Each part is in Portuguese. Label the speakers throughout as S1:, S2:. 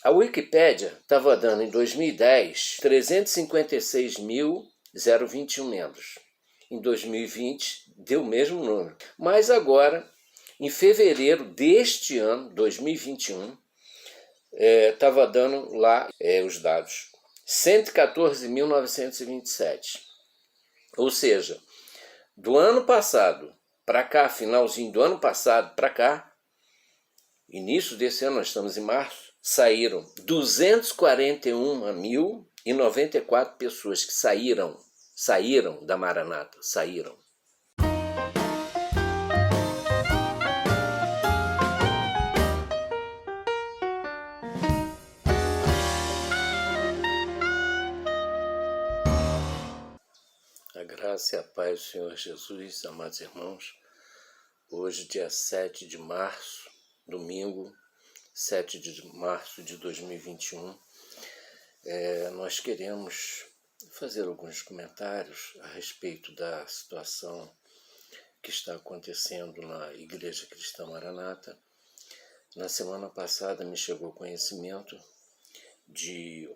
S1: A Wikipédia estava dando em 2010 356.021 membros. Em 2020 deu o mesmo número. Mas agora, em fevereiro deste ano, 2021, estava dando lá os dados. 114.927. Ou seja, do ano passado para cá, finalzinho do ano passado para cá, início desse ano, nós estamos em março, saíram 241.094 pessoas que saíram da Maranata, saíram. A graça e a paz do Senhor Jesus, amados irmãos, hoje dia 7 de março, domingo, 7 de março de 2021, nós queremos fazer alguns comentários a respeito da situação que está acontecendo na Igreja Cristã Maranata. Na semana passada me chegou conhecimento de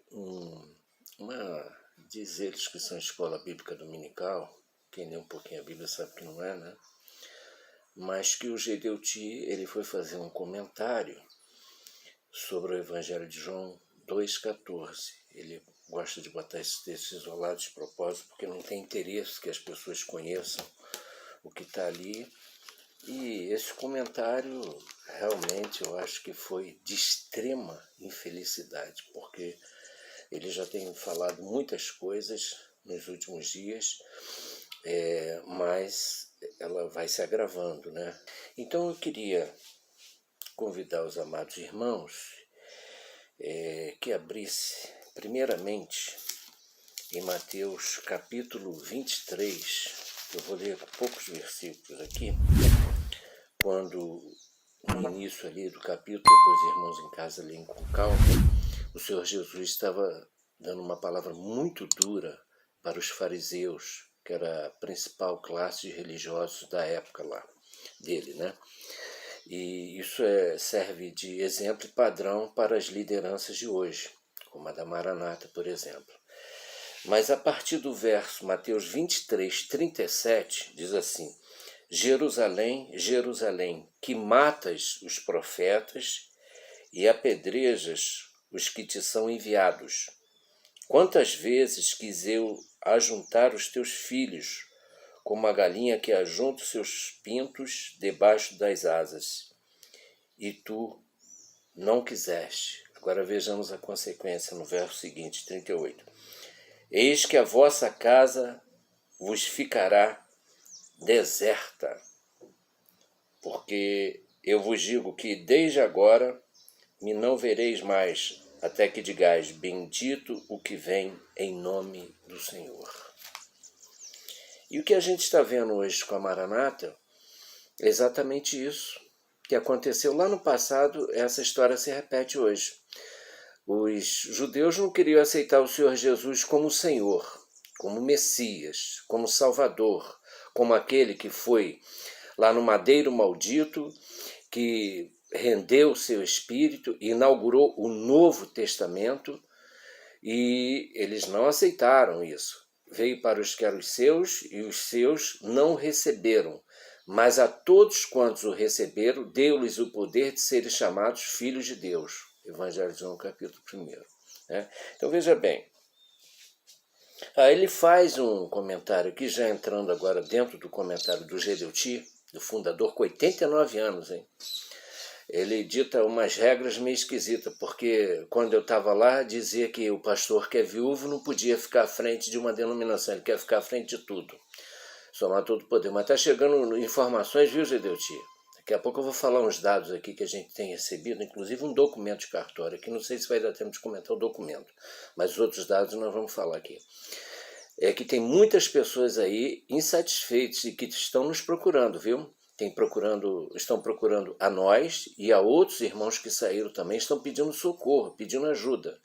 S1: diz eles que são escola bíblica dominical, quem lê um pouquinho a Bíblia sabe que não é, né? Mas que o Gedeuti, ele foi fazer um comentário sobre o Evangelho de João 2,14. Ele gosta de botar esses textos isolados de propósito, porque não tem interesse que as pessoas conheçam o que está ali. E esse comentário, realmente, eu acho que foi de extrema infelicidade, porque ele já tem falado muitas coisas nos últimos dias, mas ela vai se agravando, né? Então eu queria convidar os amados irmãos que abrisse, primeiramente, em Mateus capítulo 23, eu vou ler poucos versículos aqui, quando no início ali do capítulo, depois os irmãos em casa leem com calma, o Senhor Jesus estava dando uma palavra muito dura para os fariseus, que era a principal classe de religiosos da época lá dele, né? E isso serve de exemplo e padrão para as lideranças de hoje, como a da Maranata, por exemplo. Mas a partir do verso Mateus 23, 37, diz assim: Jerusalém, Jerusalém, que matas os profetas e apedrejas os que te são enviados. Quantas vezes quis eu ajuntar os teus filhos, como a galinha que ajunta os seus pintos debaixo das asas, e tu não quiseste. Agora vejamos a consequência no verso seguinte, 38. Eis que a vossa casa vos ficará deserta, porque eu vos digo que desde agora me não vereis mais, até que digais, bendito o que vem em nome do Senhor. E o que a gente está vendo hoje com a Maranata é exatamente isso que aconteceu lá no passado. Essa história se repete hoje. Os judeus não queriam aceitar o Senhor Jesus como Senhor, como Messias, como Salvador, como aquele que foi lá no madeiro maldito, que rendeu o seu espírito e inaugurou o Novo Testamento, e eles não aceitaram isso. Veio para os que eram os seus, e os seus não receberam. Mas a todos quantos o receberam, deu-lhes o poder de serem chamados filhos de Deus. Evangelho de João, capítulo 1. Né? Então veja bem. Ele faz um comentário aqui, já entrando agora dentro do comentário do Gedeuti, do fundador, com 89 anos, hein? Ele dita umas regras meio esquisitas, porque quando eu estava lá, dizia que o pastor que é viúvo não podia ficar à frente de uma denominação, ele quer ficar à frente de tudo, somar todo o poder. Mas está chegando informações, viu, Gedeuti? Daqui a pouco eu vou falar uns dados aqui que a gente tem recebido, inclusive um documento de cartório, que não sei se vai dar tempo de comentar o documento, mas os outros dados nós vamos falar aqui. É que tem muitas pessoas aí insatisfeitas e que estão nos procurando, viu? Estão procurando a nós e a outros irmãos que saíram também, estão pedindo socorro, pedindo ajuda.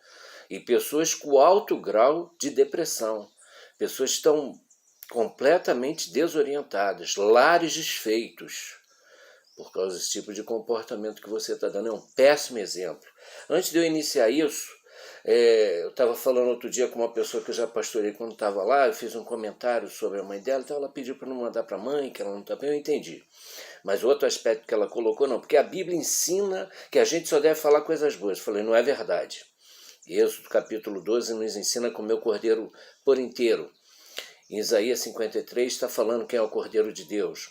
S1: E pessoas com alto grau de depressão, pessoas que estão completamente desorientadas, lares desfeitos, por causa desse tipo de comportamento que você está dando. É um péssimo exemplo. Antes de eu iniciar isso, eu estava falando outro dia com uma pessoa que eu já pastorei quando estava lá, eu fiz um comentário sobre a mãe dela, então ela pediu para não mandar para a mãe, que ela não está bem, eu entendi. Mas outro aspecto que ela colocou, não, porque a Bíblia ensina que a gente só deve falar coisas boas. Eu falei, não é verdade. Êxodo capítulo 12 nos ensina a comer o cordeiro por inteiro. Em Isaías 53 está falando quem é o Cordeiro de Deus.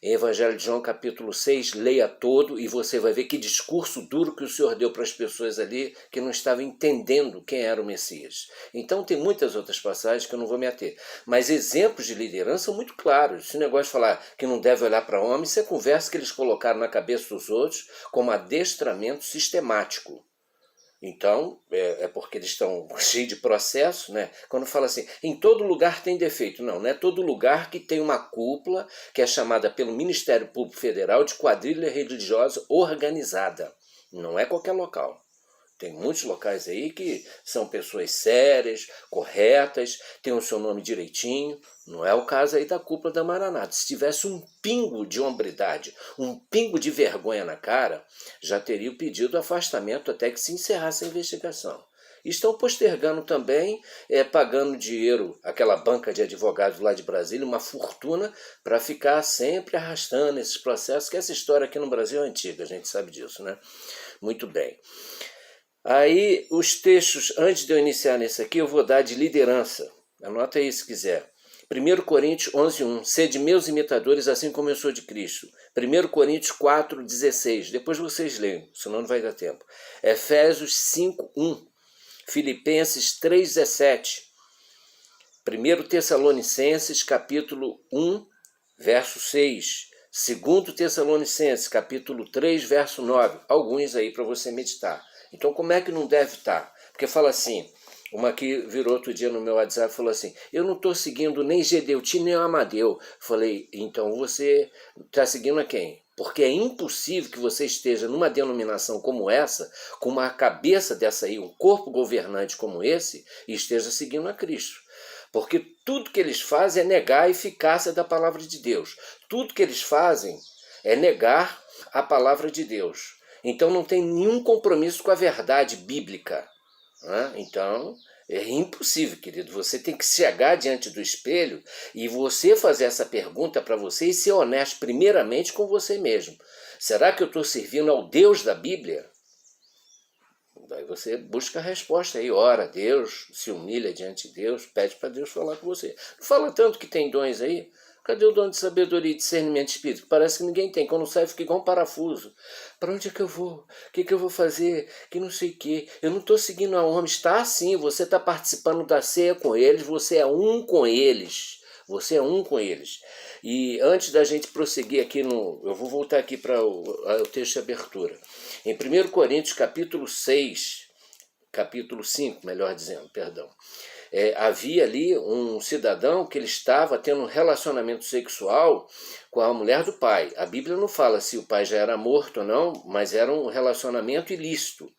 S1: Em Evangelho de João capítulo 6, leia todo e você vai ver que discurso duro que o Senhor deu para as pessoas ali que não estavam entendendo quem era o Messias. Então tem muitas outras passagens que eu não vou me ater. Mas exemplos de liderança são muito claros. Esse negócio de falar que não deve olhar para homem, isso é conversa que eles colocaram na cabeça dos outros como adestramento sistemático. Então, é porque eles estão cheios de processo, né? Quando fala assim, em todo lugar tem defeito. Não, não é todo lugar que tem uma cúpula que é chamada pelo Ministério Público Federal de quadrilha religiosa organizada. Não é qualquer local. Tem muitos locais aí que são pessoas sérias, corretas, têm o seu nome direitinho. Não é o caso aí da cúpula da Maranata. Se tivesse um pingo de hombridade, um pingo de vergonha na cara, já teria pedido afastamento até que se encerrasse a investigação. E estão postergando também, pagando dinheiro, aquela banca de advogados lá de Brasília, uma fortuna, para ficar sempre arrastando esses processos, que essa história aqui no Brasil é antiga, a gente sabe disso, né? Muito bem. Aí, os textos, antes de eu iniciar nesse aqui, eu vou dar de liderança. Anota aí se quiser. 1 Coríntios 11:1. Sede meus imitadores, assim como eu sou de Cristo. 1 Coríntios 4:16. Depois vocês leiam, senão não vai dar tempo. Efésios 5:1. Filipenses 3:17. 1 Tessalonicenses, capítulo 1, verso 6. 2 Tessalonicenses, capítulo 3, verso 9. Alguns aí para você meditar. Então, como é que não deve estar? Porque fala assim, uma que virou outro dia no meu WhatsApp, falou assim, eu não estou seguindo nem Gedeuti nem Amadeu. Falei, então você está seguindo a quem? Porque é impossível que você esteja numa denominação como essa, com uma cabeça dessa aí, um corpo governante como esse, e esteja seguindo a Cristo. Porque tudo que eles fazem é negar a eficácia da palavra de Deus. Tudo que eles fazem é negar a palavra de Deus. Então não tem nenhum compromisso com a verdade bíblica. Né? Então é impossível, querido. Você tem que chegar diante do espelho e você fazer essa pergunta para você e ser honesto primeiramente com você mesmo. Será que eu estou servindo ao Deus da Bíblia? Daí você busca a resposta aí, ora a Deus, se humilha diante de Deus, pede para Deus falar com você. Não fala tanto que tem dons aí. Cadê o dom de sabedoria e discernimento espírita? Parece que ninguém tem. Quando sai, fica igual um parafuso. Para onde é que eu vou? O que eu vou fazer? Que não sei o quê. Eu não estou seguindo a homem. Está assim, você está participando da ceia com eles, você é um com eles. Você é um com eles. E antes da gente prosseguir aqui eu vou voltar aqui para o texto de abertura. Em 1 Coríntios, capítulo 6, capítulo 5, melhor dizendo, perdão. Havia ali um cidadão que ele estava tendo um relacionamento sexual com a mulher do pai. A Bíblia não fala se o pai já era morto ou não, mas era um relacionamento ilícito.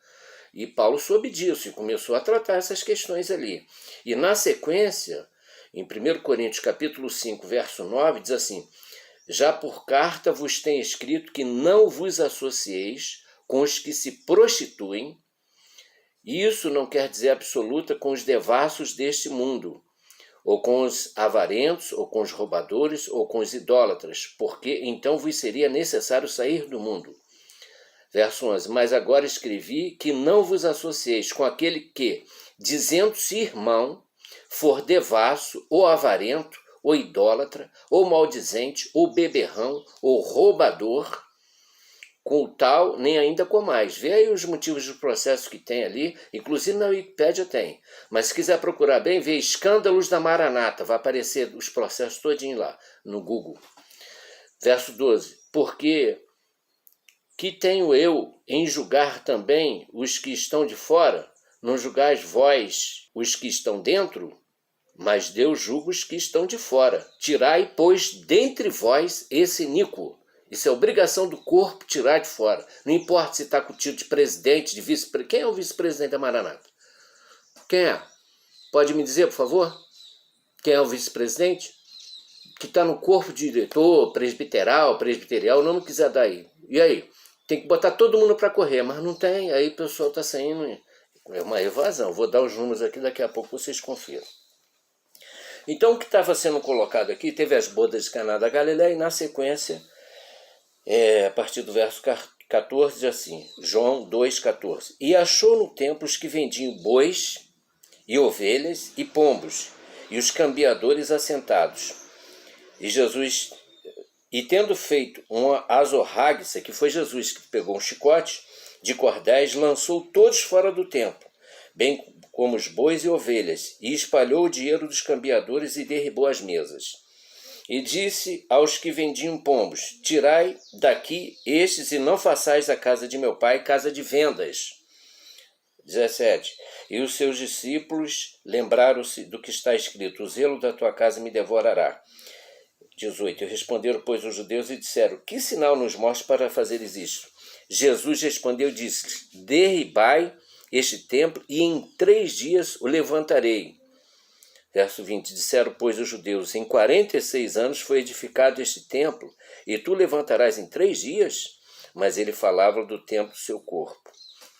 S1: E Paulo soube disso e começou a tratar essas questões ali. E na sequência, em 1 Coríntios capítulo 5, verso 9, diz assim, já por carta vos tenho escrito que não vos associeis com os que se prostituem. Isso não quer dizer absoluta com os devassos deste mundo, ou com os avarentos, ou com os roubadores, ou com os idólatras, porque então vos seria necessário sair do mundo. Verso 11, mas agora escrevi que não vos associeis com aquele que, dizendo-se irmão, for devasso, ou avarento, ou idólatra, ou maldizente, ou beberrão, ou roubador, com o tal, nem ainda com mais. Vê aí os motivos do processo que tem ali, inclusive na Wikipédia tem. Mas se quiser procurar bem, vê escândalos da Maranata, vai aparecer os processos todinho lá, no Google. Verso 12, porque que tenho eu em julgar também os que estão de fora? Não julgais vós os que estão dentro? Mas Deus julga os que estão de fora. Tirai, pois, dentre vós esse iníquo. Isso é obrigação do corpo tirar de fora. Não importa se está com o título de presidente, de vice-presidente. Quem é o vice-presidente da Maranata? Quem é? Pode me dizer, por favor? Quem é o vice-presidente? que está no corpo diretor, presbiteral, presbiterial, o nome que quiser dar aí. E aí? Tem que botar todo mundo para correr, mas não tem, aí o pessoal está saindo. É uma evasão. Vou dar os números aqui, daqui a pouco vocês confiram. Então, o que estava sendo colocado aqui, teve as bodas de Caná da Galileia, e na sequência, a partir do verso 14, diz assim, João 2,14. E achou no templo os que vendiam bois e ovelhas e pombos, e os cambiadores assentados. E Jesus, e tendo feito uma azorragueça, que foi Jesus que pegou um chicote de cordéis, lançou todos fora do templo, bem como os bois e ovelhas, e espalhou o dinheiro dos cambiadores e derribou as mesas. E disse aos que vendiam pombos, tirai daqui estes e não façais a casa de meu pai casa de vendas. 17. E os seus discípulos lembraram-se do que está escrito, o zelo da tua casa me devorará. 18. E responderam, pois, os judeus e disseram, que sinal nos mostra para fazeres isto? Jesus respondeu e disse, derribai este templo e em 3 dias o levantarei. Verso 20, disseram, pois, os judeus, em 46 anos foi edificado este templo, e tu levantarás em 3 dias? Mas ele falava do templo do seu corpo.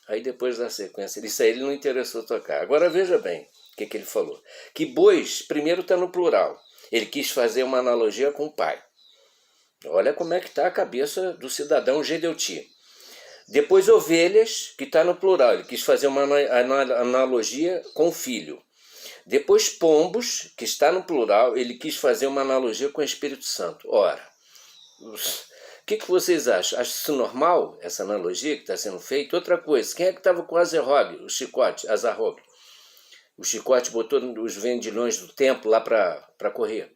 S1: Aí depois da sequência, isso aí ele não interessou tocar. Agora veja bem o que ele falou. Que bois, primeiro está no plural. Ele quis fazer uma analogia com o pai. Olha como é que está a cabeça do cidadão Gedeuti. Depois ovelhas, que está no plural. Ele quis fazer uma analogia com o filho. Depois pombos, que está no plural, ele quis fazer uma analogia com o Espírito Santo. Ora, o que vocês acham? Acham isso normal, essa analogia que está sendo feita? Outra coisa, quem é que estava com o Azarrogue, o chicote, Azarrogue? O chicote botou os vendilhões do templo lá para correr.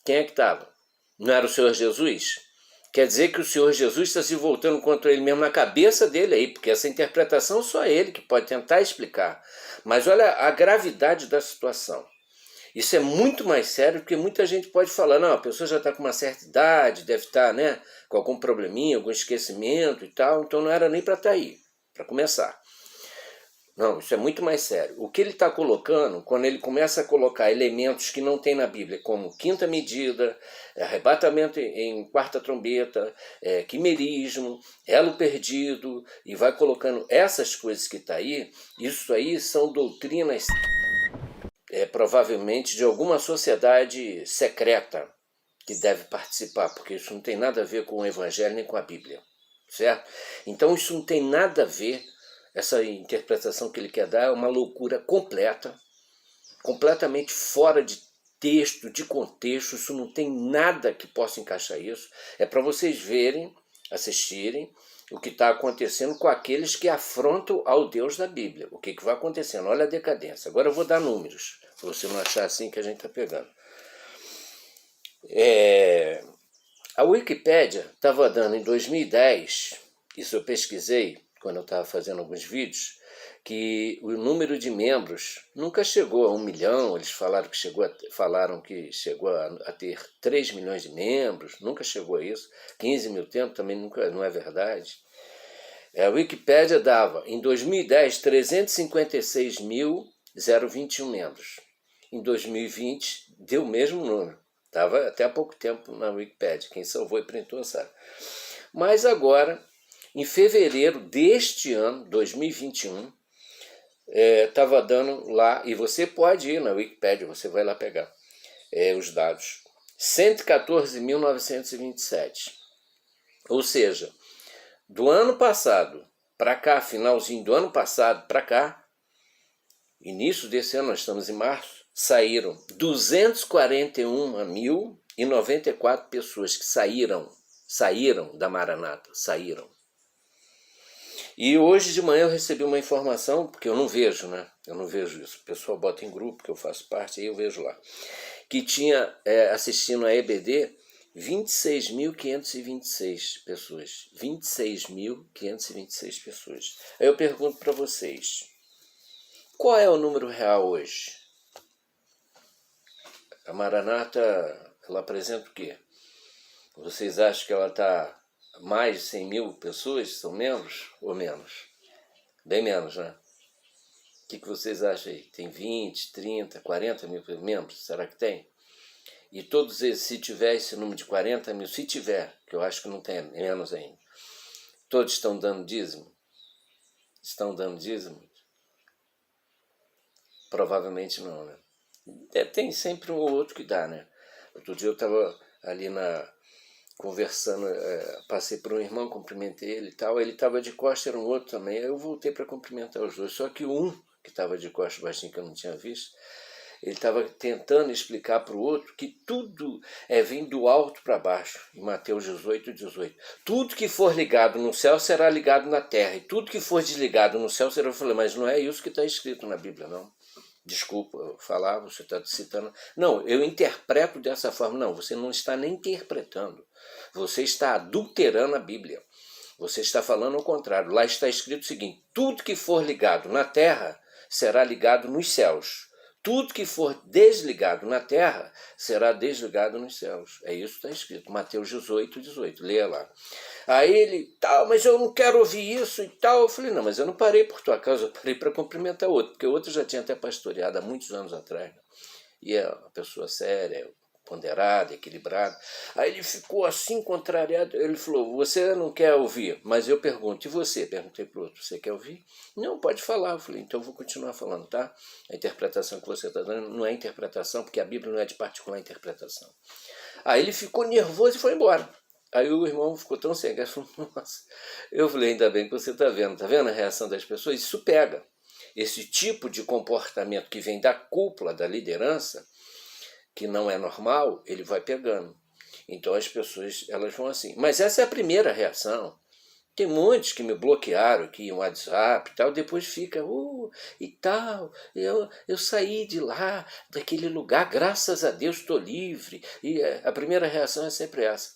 S1: Quem é que estava? Não era o Senhor Jesus? Quer dizer que o Senhor Jesus está se voltando contra ele mesmo na cabeça dele aí, porque essa interpretação só ele que pode tentar explicar. Mas olha a gravidade da situação. Isso é muito mais sério, porque muita gente pode falar, não, a pessoa já está com uma certa idade, deve estar, né, com algum probleminha, algum esquecimento e tal, então não era nem para estar aí, para começar. Não, isso é muito mais sério. O que ele está colocando, quando ele começa a colocar elementos que não tem na Bíblia, como quinta medida, arrebatamento em quarta trombeta, quimerismo, elo perdido, e vai colocando essas coisas que está aí, isso aí são doutrinas provavelmente de alguma sociedade secreta que deve participar, porque isso não tem nada a ver com o Evangelho nem com a Bíblia, certo? Então isso não tem nada a ver. Essa interpretação que ele quer dar é uma loucura completa, completamente fora de texto, de contexto, isso não tem nada que possa encaixar isso. É para vocês verem, assistirem o que está acontecendo com aqueles que afrontam ao Deus da Bíblia. O que vai acontecendo? Olha a decadência. Agora eu vou dar números, para você não achar assim que a gente está pegando. A Wikipédia estava dando em 2010, isso eu pesquisei, quando eu estava fazendo alguns vídeos, que o número de membros nunca chegou a 1 milhão, eles falaram que chegou a ter 3 milhões de membros, nunca chegou a isso, 15 mil tempos também nunca, não é verdade. A Wikipédia dava, em 2010, 356.021 membros. Em 2020, deu o mesmo número, estava até há pouco tempo na Wikipédia, quem salvou e printou sabe. Mas agora, em fevereiro deste ano, 2021, estava dando lá, e você pode ir na Wikipédia, você vai lá pegar os dados, 114.927. Ou seja, do ano passado para cá, finalzinho do ano passado para cá, início desse ano, nós estamos em março, saíram 241.094 pessoas que saíram da Maranata, saíram. E hoje de manhã eu recebi uma informação, porque eu não vejo, né? Eu não vejo isso. O pessoal bota em grupo, que eu faço parte, aí eu vejo lá. Que tinha assistindo a EBD 26.526 pessoas. 26.526 pessoas. Aí eu pergunto para vocês, qual é o número real hoje? A Maranata, ela apresenta o quê? Vocês acham que ela está mais de 100 mil pessoas são membros ou menos? Bem menos, né? O que vocês acham aí? Tem 20, 30, 40 mil membros? Será que tem? e todos eles, se tiver esse número de 40 mil, se tiver, que eu acho que não tem, menos ainda, todos estão dando dízimo? Estão dando dízimo? Provavelmente não, né? Tem sempre um ou outro que dá, né? Outro dia eu estava ali conversando, passei por um irmão, cumprimentei ele e tal, ele estava de costas, era um outro também, aí eu voltei para cumprimentar os dois, só que um que estava de costas baixinho, que eu não tinha visto, ele estava tentando explicar para o outro que tudo vem do alto para baixo, em Mateus 18:18. Tudo que for ligado no céu será ligado na terra, e tudo que for desligado no céu será... Eu falei, mas não é isso que está escrito na Bíblia, não. Desculpa eu falar, você está citando... Não, eu interpreto dessa forma. Não, você não está nem interpretando. Você está adulterando a Bíblia. Você está falando ao contrário. Lá está escrito o seguinte: tudo que for ligado na terra será ligado nos céus. Tudo que for desligado na terra será desligado nos céus. É isso que está escrito. Mateus 18:18. Leia lá. Aí ele, mas eu não quero ouvir isso e tal. Eu falei, não, mas eu não parei por tua causa, eu parei para cumprimentar outro, porque o outro já tinha até pastoreado há muitos anos atrás. E é uma pessoa séria, ponderada, equilibrada. Aí ele ficou assim, contrariado. Ele falou, você não quer ouvir? Mas eu pergunto, e você? Perguntei para o outro, você quer ouvir? Não, pode falar. Eu falei, então eu vou continuar falando, tá? A interpretação que você está dando não é interpretação, porque a Bíblia não é de particular interpretação. Aí ele ficou nervoso e foi embora. Aí o irmão ficou tão sem graça, falou, nossa. Eu falei, ainda bem que você está vendo a reação das pessoas? Isso pega. Esse tipo de comportamento que vem da cúpula, da liderança, que não é normal, ele vai pegando. Então as pessoas, elas vão assim. Mas essa é a primeira reação. Tem muitos que me bloquearam aqui no WhatsApp e tal, depois fica, e tal, eu saí de lá, daquele lugar, graças a Deus estou livre. E a primeira reação é sempre essa.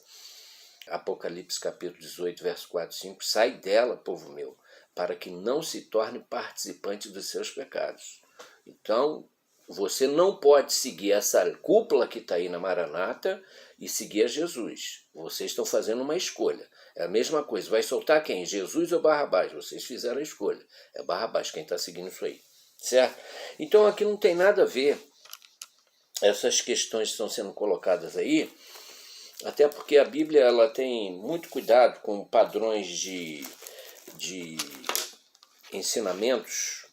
S1: Apocalipse capítulo 18, verso 4 e 5, sai dela, povo meu, para que não se torne participante dos seus pecados. Então, você não pode seguir essa cúpula que está aí na Maranata e seguir a Jesus. Vocês estão fazendo uma escolha. É a mesma coisa. Vai soltar quem? Jesus ou Barrabás? Vocês fizeram a escolha. É Barrabás quem está seguindo isso aí. Certo? Então aqui não tem nada a ver. Essas questões que estão sendo colocadas aí, até porque a Bíblia ela tem muito cuidado com padrões de ensinamentos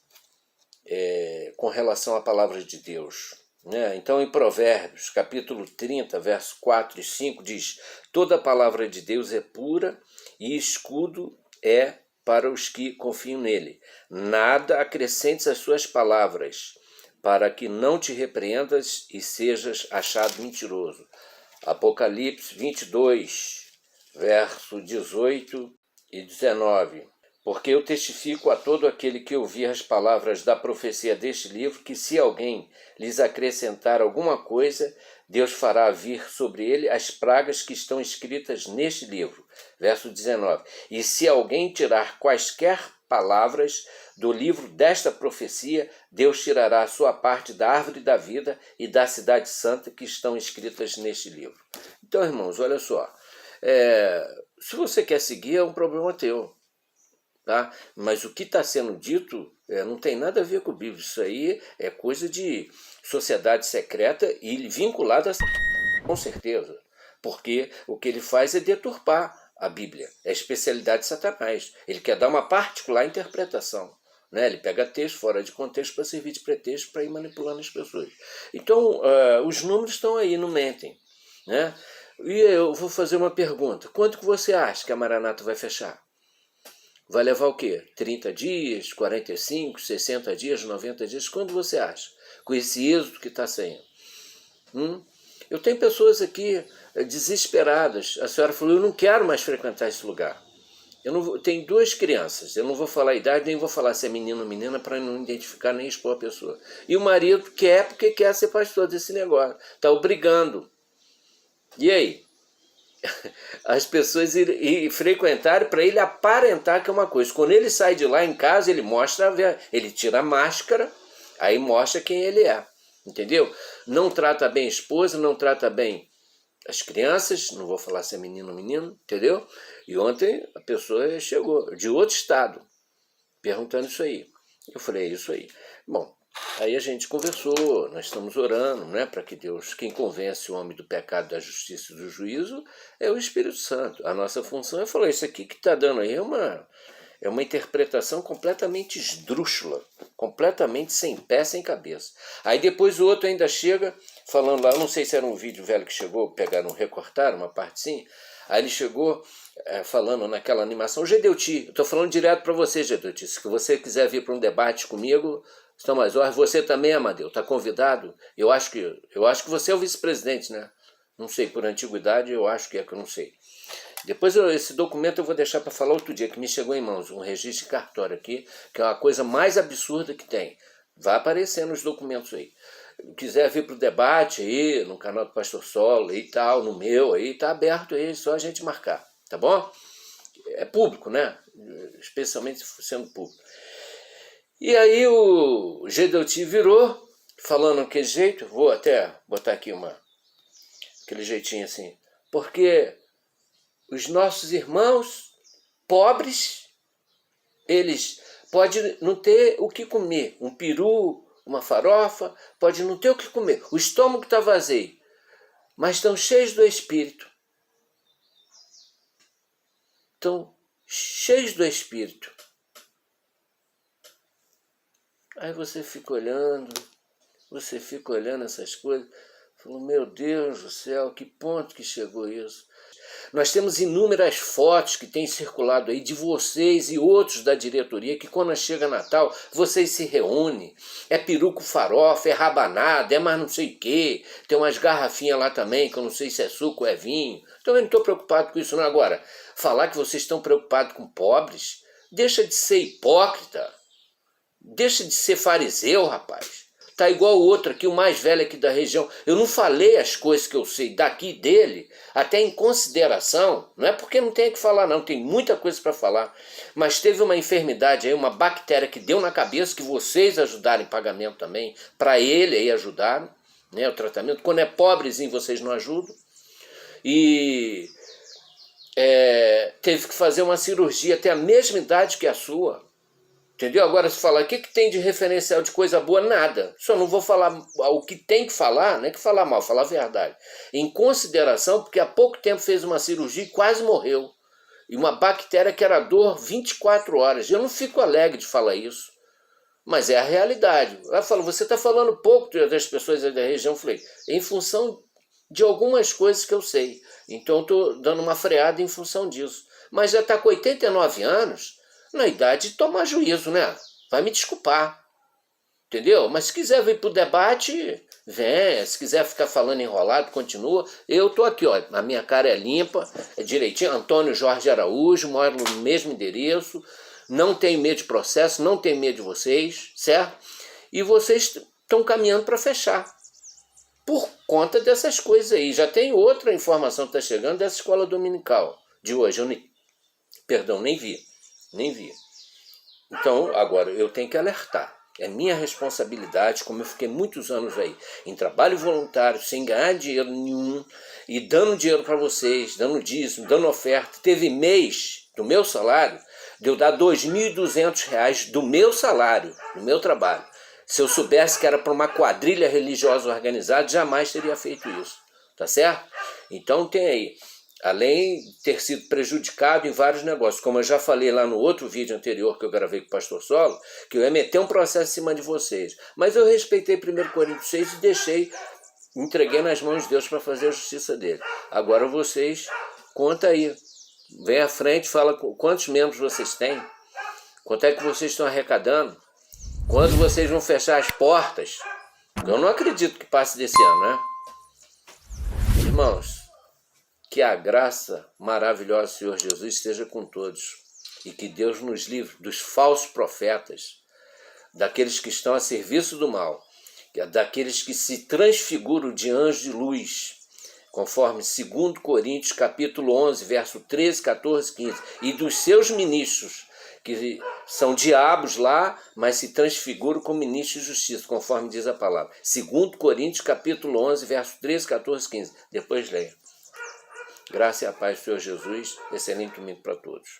S1: com relação à palavra de Deus. Né? Então, em Provérbios, capítulo 30, verso 4 e 5, diz: toda a palavra de Deus é pura e escudo é para os que confiam nele. Nada acrescentes às suas palavras, para que não te repreendas e sejas achado mentiroso. Apocalipse 22, verso 18 e 19. Porque eu testifico a todo aquele que ouvir as palavras da profecia deste livro, que se alguém lhes acrescentar alguma coisa, Deus fará vir sobre ele as pragas que estão escritas neste livro. Verso 19. E se alguém tirar quaisquer palavras do livro desta profecia, Deus tirará a sua parte da árvore da vida e da cidade santa que estão escritas neste livro. Então, irmãos, olha só. Se você quer seguir, é um problema teu. Tá? Mas o que está sendo dito não tem nada a ver com o Bíblia. Isso aí é coisa de sociedade secreta e vinculada a... com certeza. Porque o que ele faz é deturpar a Bíblia. É a especialidade de Satanás. Ele quer dar uma particular interpretação. Né? Ele pega texto fora de contexto para servir de pretexto para ir manipulando as pessoas. Então, os números estão aí, não mentem. Né? E eu vou fazer uma pergunta. Quanto que você acha que a Maranata vai fechar? Vai levar o quê? 30 dias, 45, 60 dias, 90 dias? Quando você acha? Com esse êxodo que está saindo. Eu tenho pessoas aqui desesperadas. A senhora falou, eu não quero mais frequentar esse lugar. Tem duas crianças, eu não vou falar a idade, nem vou falar se é menino ou menina, para não identificar nem expor a pessoa. E o marido quer porque quer ser pastor desse negócio. Está obrigando. E aí? As pessoas ir frequentarem para ele aparentar que é uma coisa. Quando ele sai de lá em casa, ele mostra, ele tira a máscara, aí mostra quem ele é. Entendeu? Não trata bem a esposa, não trata bem as crianças, não vou falar se é menino ou menino, entendeu? E ontem a pessoa chegou de outro estado, perguntando isso aí. Eu falei, é isso aí. Bom, Aí a gente conversou, nós estamos orando, né, para que Deus, quem convence o homem do pecado, da justiça e do juízo, é o Espírito Santo. A nossa função é falar, isso aqui que está dando aí é uma interpretação completamente esdrúxula, completamente sem pé, sem cabeça. Aí depois o outro ainda chega falando lá, eu não sei se era um vídeo velho que chegou, pegaram, recortaram uma partezinha, aí ele chegou falando naquela animação, Gedeuti, eu estou falando direto para você, Gedeuti, se você quiser vir para um debate comigo, estão mais horas, você também, Amadeu, está convidado, eu acho que você é o vice-presidente, né? Não sei, por antiguidade eu acho que eu não sei. Depois esse documento eu vou deixar para falar outro dia, que me chegou em mãos, um registro de cartório aqui, que é uma coisa mais absurda que tem. Vai aparecer nos documentos aí. Quiser vir para o debate aí, no canal do Pastor Solo e tal, no meu aí, tá aberto aí, só a gente marcar, tá bom? É público, né? Especialmente sendo público. E aí o Gedeuti virou, falando daquele jeito, vou até botar aqui aquele jeitinho assim, porque os nossos irmãos pobres, eles podem não ter o que comer, um peru, uma farofa, pode não ter o que comer, o estômago está vazio, mas estão cheios do Espírito. Estão cheios do Espírito. Aí você fica olhando essas coisas, falou, meu Deus do céu, que ponto que chegou isso? Nós temos inúmeras fotos que têm circulado aí de vocês e outros da diretoria que quando chega Natal, vocês se reúnem. É peru com farofa, é rabanada, é mais não sei o quê. Tem umas garrafinhas lá também, que eu não sei se é suco ou é vinho. Então eu não estou preocupado com isso não. Agora, falar que vocês estão preocupados com pobres, deixa de ser hipócrita. Deixa de ser fariseu, rapaz. Tá igual o outro aqui, o mais velho aqui da região. Eu não falei as coisas que eu sei daqui dele, até em consideração. Não é porque não tem que falar, não. Tem muita coisa para falar. Mas teve uma enfermidade aí, uma bactéria que deu na cabeça, que vocês ajudaram em pagamento também. Para ele aí ajudaram, né, o tratamento. Quando é pobrezinho, vocês não ajudam. E teve que fazer uma cirurgia, até a mesma idade que a sua. Entendeu? Agora se falar, o que tem de referencial de coisa boa? Nada. Só não vou falar o que tem que falar, não é que falar mal, falar a verdade. Em consideração, porque há pouco tempo fez uma cirurgia e quase morreu. E uma bactéria que era dor 24 horas. Eu não fico alegre de falar isso, mas é a realidade. Ela falou, você está falando pouco das pessoas da região. Eu falei, em função de algumas coisas que eu sei. Então estou dando uma freada em função disso. Mas já está com 89 anos, na idade de tomar juízo, né? Vai me desculpar, entendeu? Mas se quiser vir para o debate, vem. Se quiser ficar falando enrolado, continua. Eu tô aqui, ó, a minha cara é limpa, é direitinho. Antônio Jorge Araújo, moro no mesmo endereço, não tenho medo de processo, não tenho medo de vocês, certo? E vocês estão caminhando para fechar. Por conta dessas coisas aí. Já tem outra informação que está chegando dessa escola dominical de hoje. Eu nem vi. Então, agora, eu tenho que alertar. É minha responsabilidade, como eu fiquei muitos anos aí, em trabalho voluntário, sem ganhar dinheiro nenhum, e dando dinheiro para vocês, dando dízimo, dando oferta. Teve mês do meu salário, de eu dar R$ 2.200 do meu salário, do meu trabalho. Se eu soubesse que era para uma quadrilha religiosa organizada, jamais teria feito isso. Tá certo? Então tem aí. Além de ter sido prejudicado em vários negócios, como eu já falei lá no outro vídeo anterior que eu gravei com o Pastor Solo, que eu ia meter um processo em cima de vocês. Mas eu respeitei 1 Coríntios 6 e entreguei nas mãos de Deus para fazer a justiça dele. Agora vocês, conta aí. Vem à frente, fala quantos membros vocês têm, quanto é que vocês estão arrecadando, quando vocês vão fechar as portas. Eu não acredito que passe desse ano, né? Irmãos, que a graça maravilhosa do Senhor Jesus esteja com todos e que Deus nos livre dos falsos profetas, daqueles que estão a serviço do mal, daqueles que se transfiguram de anjos de luz, conforme 2 Coríntios capítulo 11, verso 13, 14, 15, e dos seus ministros, que são diabos lá, mas se transfiguram como ministros de justiça, conforme diz a palavra. 2 Coríntios capítulo 11, verso 13, 14, 15. Depois leia. Graça e a paz do Senhor Jesus, excelente domingo para todos.